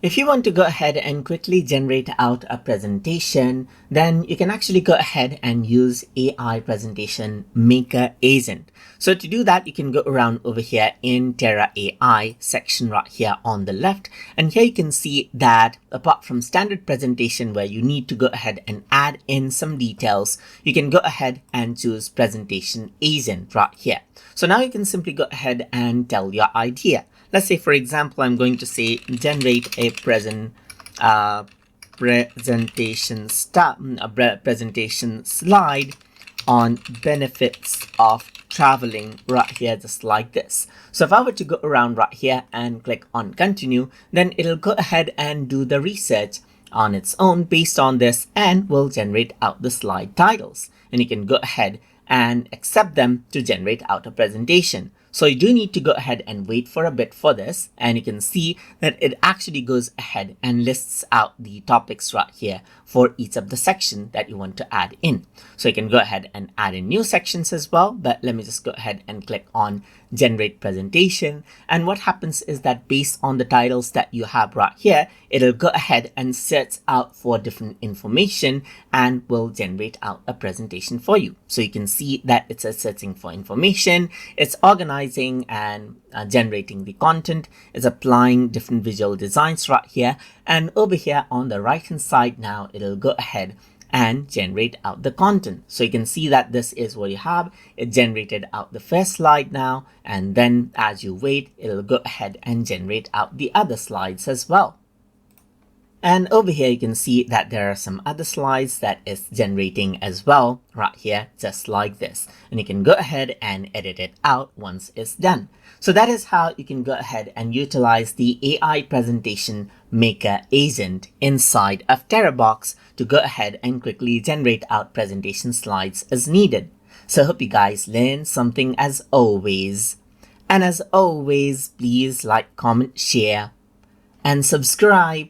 If you want to go ahead and quickly generate out a presentation, then you can actually go ahead and use AI Presentation Maker Agent. So to do that, you can go around over here in Tera AI section right here on the left. And here you can see that apart from standard presentation where you need to go ahead and add in some details, you can go ahead and choose Presentation Agent right here. So now you can simply go ahead and tell your idea. Let's say, for example, I'm going to say generate a presentation slide on benefits of traveling right here, just like this. So if I were to go around right here and click on continue, then it'll go ahead and do the research on its own based on this and will generate out the slide titles. And you can go ahead and accept them to generate out a presentation. So you do need to go ahead and wait for a bit for this, and you can see that it actually goes ahead and lists out the topics right here for each of the section that you want to add in. So you can go ahead and add in new sections as well, but let me just go ahead and click on generate presentation. And what happens is that based on the titles that you have right here, it'll go ahead and search out for different information and will generate out a presentation for you. So you can see that it's searching for information, it's organizing and generating the content, it's applying different visual designs right here, and over here on the right hand side now it'll go ahead and generate out the content. So you can see that this is what you have. It generated out the first slide now, and then as you wait, it'll go ahead and generate out the other slides as well. And over here, you can see that there are some other slides that is generating as well right here, just like this. And you can go ahead and edit it out once it's done. So that is how you can go ahead and utilize the AI Presentation Maker Agent inside of Terabox to go ahead and quickly generate out presentation slides as needed. So I hope you guys learned something as always. And as always, please like, comment, share, and subscribe.